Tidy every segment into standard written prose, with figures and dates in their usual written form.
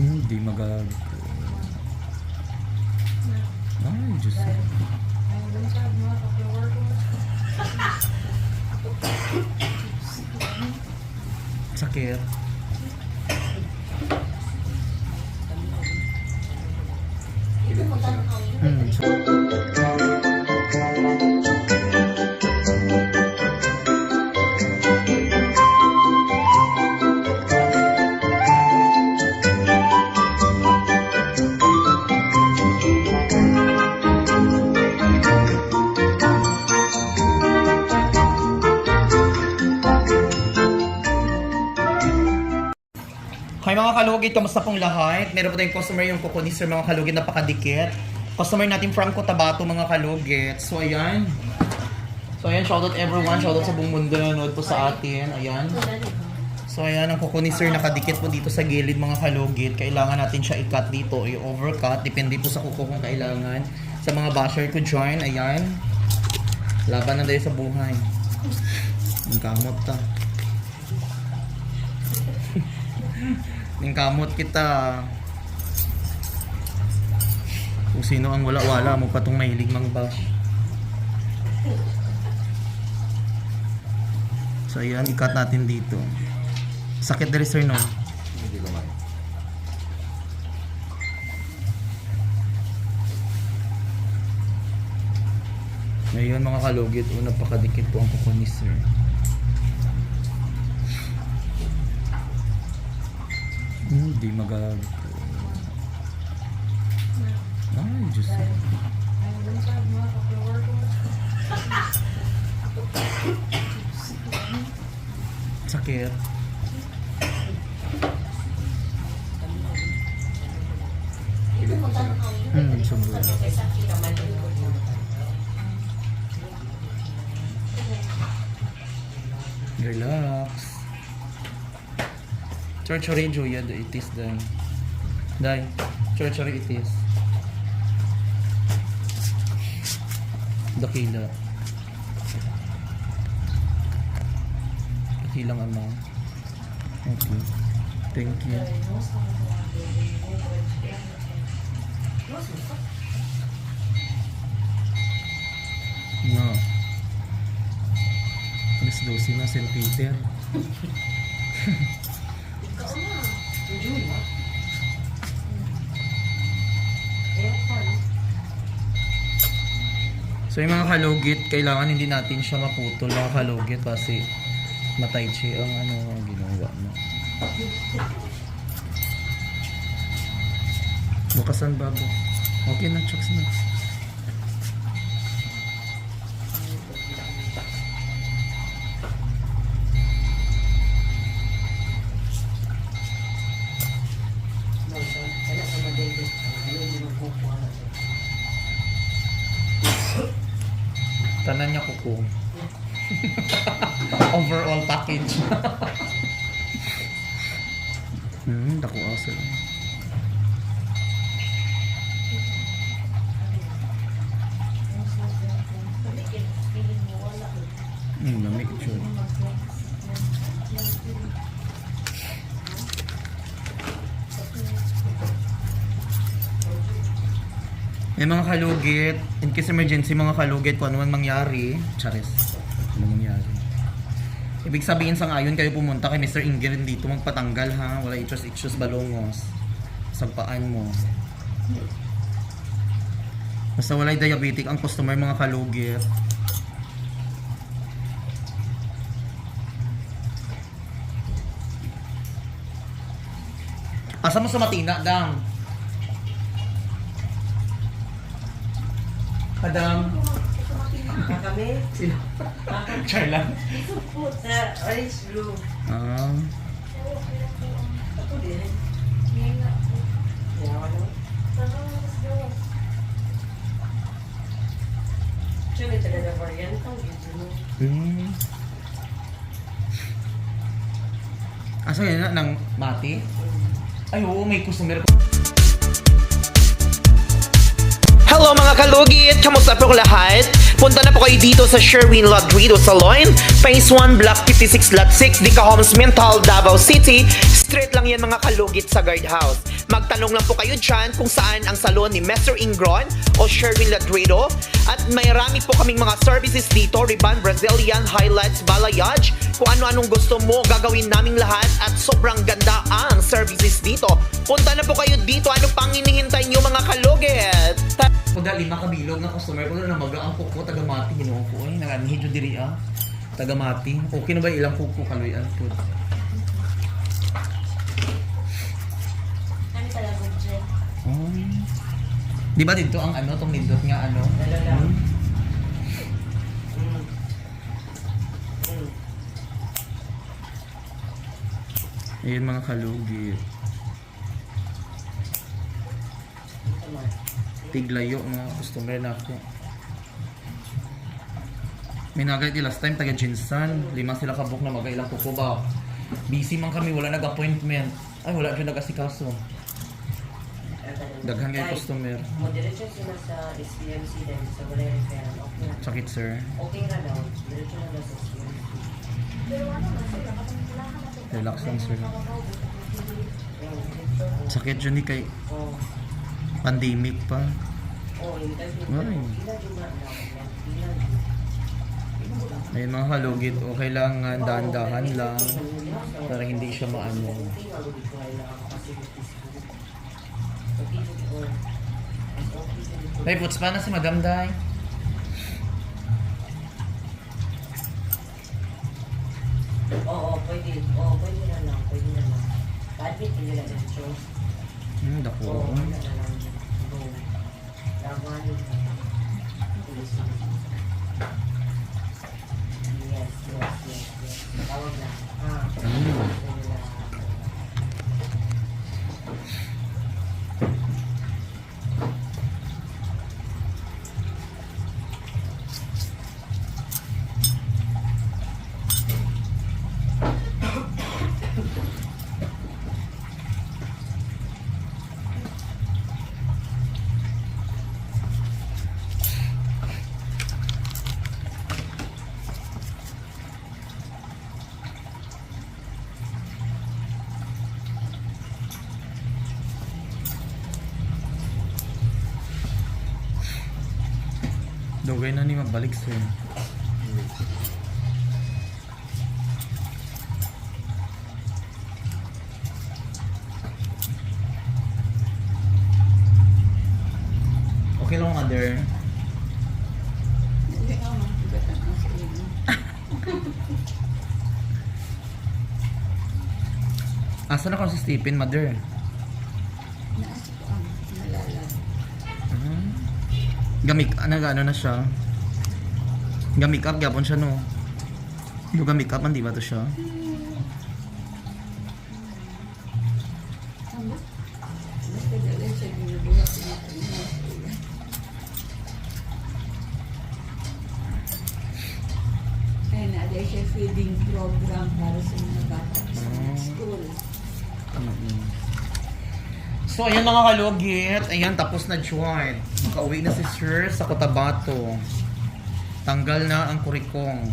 Hindi magag... Ay, Diyos ko. Sakit. Hi mga kalugit, kamusta pong lahat? Meron po tayong customer yung kukunis sir mga kalugit, napakadikit. Customer natin from Cotabato mga kalugit. So ayan. Shoutout everyone, shoutout sa buong mundo na nanood po sa atin. Ayan. So ayan, ang kukunis sir nakadikit po dito sa gilid mga kalugit. Kailangan natin siya i-cut dito, i-overcut. Depende po sa kuko kung kailangan. Sa mga basher ko join, ayan. Laban na tayo sa buhay. Ang kamot ta. Ning kamot kita. Kung sino ang wala-wala mo pa itong mahilig mang bash. So ayan, i-cut natin dito. Sakit dali sir no? Hindi naman. Ngayon mga kalugit, napakadikit po ang kuko ni sir. Hindi magag... Ay, Diyos ko. Sakit. Sobrang. Relax. Chorchori Julia, it is dai. Dai, chorchori it is. Dakila. Dakilang ama. Okay. Thank you. No. Alas 12 na, St. Peter. So yung mga kalugit, kailangan hindi natin siya maputol mga kalugit kasi matay siya ang ginawa mo. Bukasan babo. Okay na, chokes na. Tanan niya kuko. Overall package. Dako asa. Lamig siya. Yung mga kalugit, in case emergency mga kalugit, kung ano man mangyari, charis, ano mangyari. Ibig sabihin sa ngayon kayo pumunta kay Mr. Ingrid dito magpatanggal ha, wala itchos balongos. Sagpaan mo. Basta walay diabetic ang customer mga kalugit. Asa mo sa Matina, Dam? Madam. Kami? Sino? Charlan. Sa orange blue. Ah. Ako din. Yawan mo? Siya may talaga variant ang gito mo. Asa yun na? Nang mati? Ay oo, may customer. Hello mga kalugit! Kamusta po lahat? Punta na po kayo dito sa Sherwin Rodrigo Salon, Phase 1, Block 56, Lot 6, Dica Homes, Mental, Davao City. Straight lang yan mga kalugit sa guardhouse. Magtanong lang po kayo dyan kung saan ang salon ni Mr. Ingron o Sherwin Ladrido. At may rami po kaming mga services dito, Riban, Brazilian, highlights, balayage. Kung ano-anong gusto mo, gagawin naming lahat at sobrang ganda ang services dito. Punta na po kayo dito. Ano pang hinihintay nyo mga kalugit? Kuda 5 kabilog na customer ko na ang kuko taga-mati hinuon ko ay naganhidyo diri taga-mati. Okay na ba ilang kuko kaloyan po? Ano talaga dyan? Di ba dito ang ano tong nindot nga ano? Talagang. Ayun mga kalugit. Tiglayo mga customer na ako. May nagay di last time taga Jinsan, 5 sila kabuk na magailang kuko ba. Busy man kami, wala nag-appointment. Ay wala siya nag-asikaso. Daghan kay customer. Diretso sila sa SPMC dahil sa wala yung referral. Okay na. Sakit sir. Okay na daw. Diretso na daw sa SPMC. Relax lang sir. Yung Sakit dyan ni kay Oh. pandemic pa. Oh, yung kasi. Ay. Ayun mga kalugit, okay lang dahan-dahan lang para hindi siya maano. Hey, puts pa na si Madam Day. Oo, pwede. Oo, pwede na lang. Pwede na lang. Kahit hindi na diretso. Dako. Oo, wala na lang. Oo. Laban. Yes, yes, yes, yes. Tawag lang. Pwede na. Dugay na ni magbalik sir. Okay lang mother. Asa na ka si Stephen mother? Gamik, ano na siya? Gamik up, gapon siya no? Yung gamik up, hindi ba to siya? Kaya na, ada siya feeding program para sa mga bata sa school. So, ayan mga kalugit. Ayan, tapos na join. Makauwi na si Sir sa Cotabato. Tanggal na ang kurikong.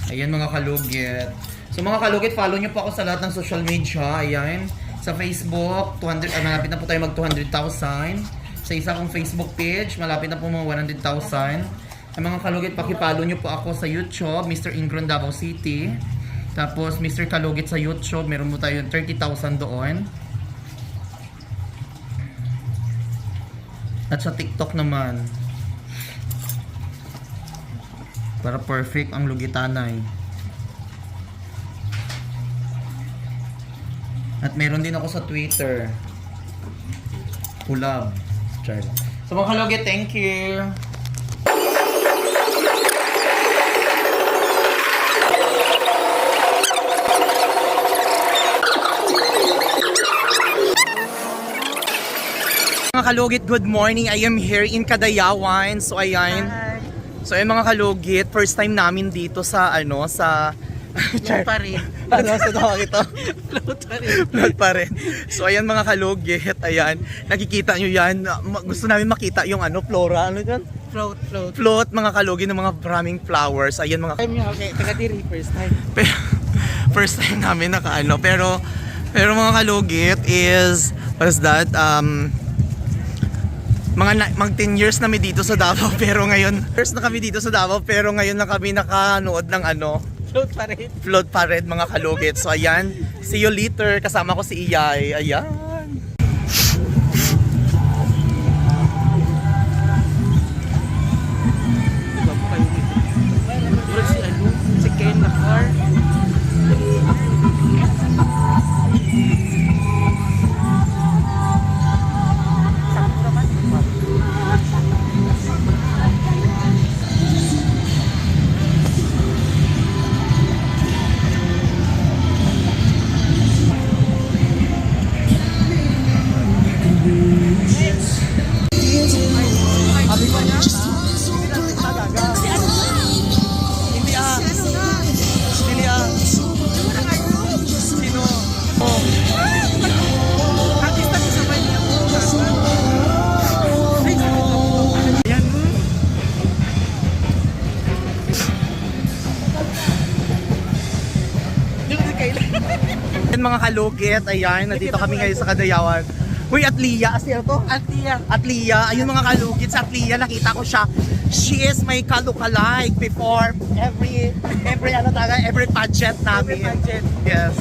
Ayan mga kalugit. So mga kalugit, follow nyo po ako sa lahat ng social media. Ayan. Sa Facebook, malapit na po tayo mag 200,000. Sa isa kong Facebook page, malapit na po mga 100,000. Ang mga kalugit, pakipollow nyo po ako sa YouTube, Mr. Ingron Davao City. Tapos Mr. Kalugit sa YouTube, meron mo tayo 30,000 doon. At sa TikTok naman, para perfect ang lugitanay. At meron din ako sa Twitter. Kulab. Try lang. So mga kalugit, thank you. Mga kalugit, good morning. I am here in Cadayawan. So ayan. So ayan mga kalugit, first time namin dito sa sa Float pa rin. ano sa tawag ito? Float pa rin. Float pa rin. So ayan mga kalugit, ayan. Nakikita nyo yan. Gusto namin makita yung flora. Ano yan? Float, float. Float mga kalugit ng mga maraming flowers. Ayan mga Okay, taga diri, first time. first time namin pero Pero mga kalugit is, what is that? Mag 10 years na kami dito sa Davao pero ngayon, first na kami dito sa Davao pero ngayon na kami nakanood ng float parade mga kalugit. So ayan, see you later. Kasama ko si Iyay. Ayan. Si Ken na car. Ayan mga kalugit, ayan, nandito kami ngayon sa Kadayawan. Uy, Atlia, asya to? Atlia, ayun mga kalugit, sa Atlia, nakita ko siya. She is my kalukalike before every pageant namin. Yes.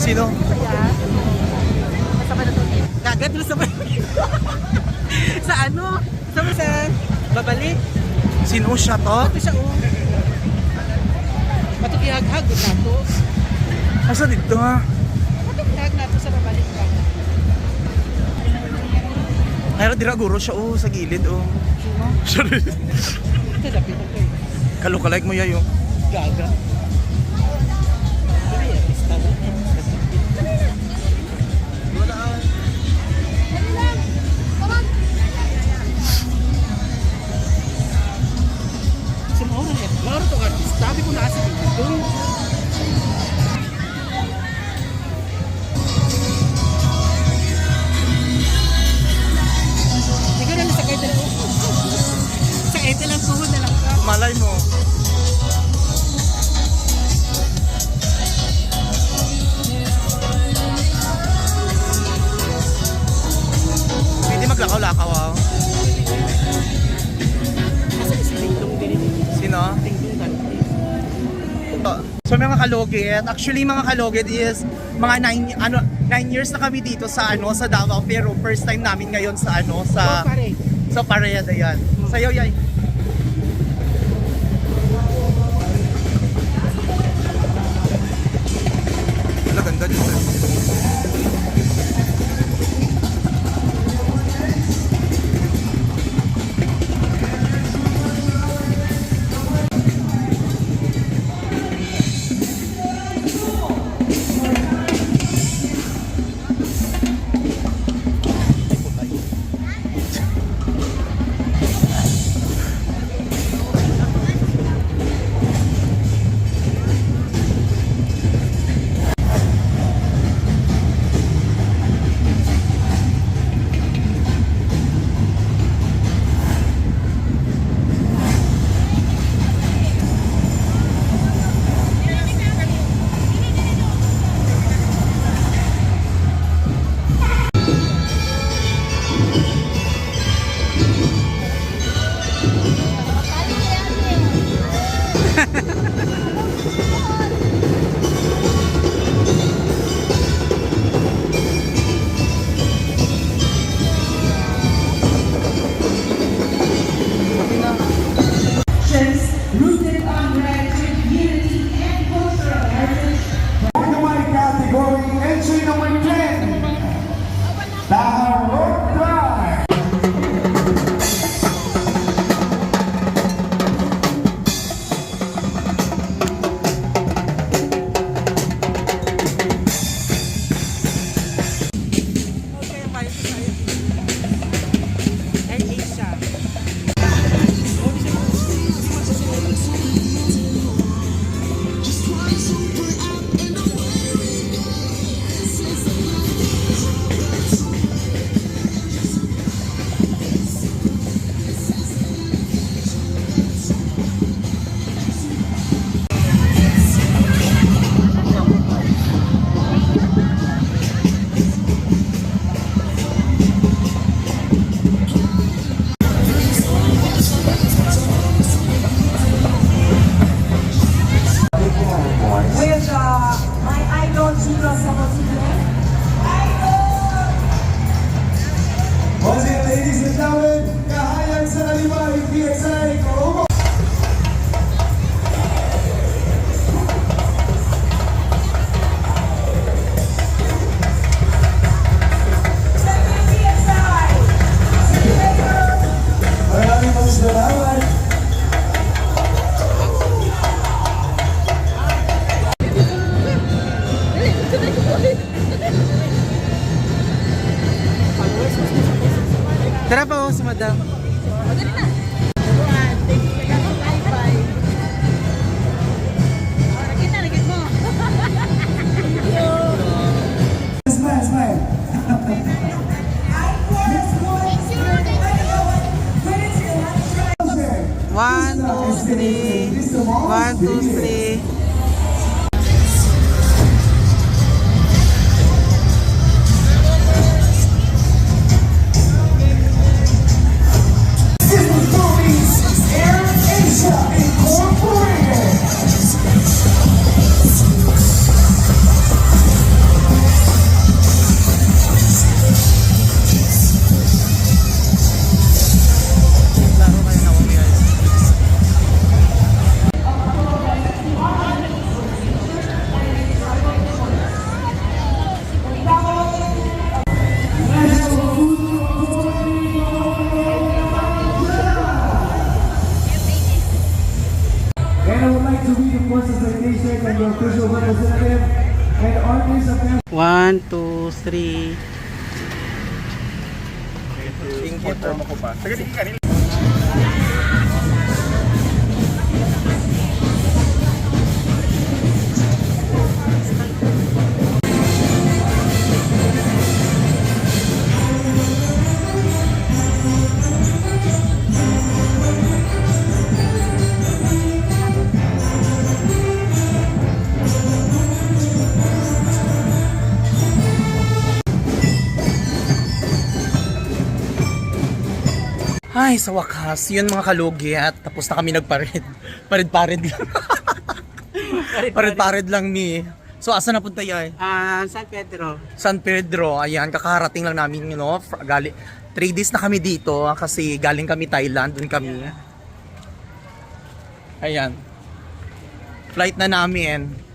Sino? Kagat mo sa sa ano? Sa babalik. Sino siya to? Ito siya oh. Patukihag-hag na to. Asa dito ha? Patukihag na to sa babalik ka. Ay, dira guro siya oh, sa gilid oh. Sorry. Ito dapit ako eh. Kalukalike mo yayo. Gaga. Ay, artista mo. Sumawala niya. Laro to artista. Sabi ko nasa dito. Ikaw na sa kahit lang. Sa kahit lang suhod na lang ka. Malay mo. Pwede maglakaw-lakaw ah. Asa si Tingdong din. Sino? Tingdong kan. So mga kalugit, actually mga kalugit is mga 9 years na kami dito sa sa Davao pero first time namin ngayon sa Pare. sa parade ayan. Sayo yay. Wala ganda dito. Tara pa, si madam. Smile, smile. One, two, three. 1, 2, 3. Air Asia Incorporated. Laro kayo na kami guys. And I would like to read, of course, the citation and your official representative and artist of 1, 2, 3. Ay, sa wakas, yun mga kalugi at tapos na kami nagparid. Parid-parid lang. Parid-parid lang ni. So, asa na punta yay? San Pedro. San Pedro, ayan, kakarating lang namin, 3 days na kami dito kasi galing kami Thailand, dun kami. Ayan. Flight na namin.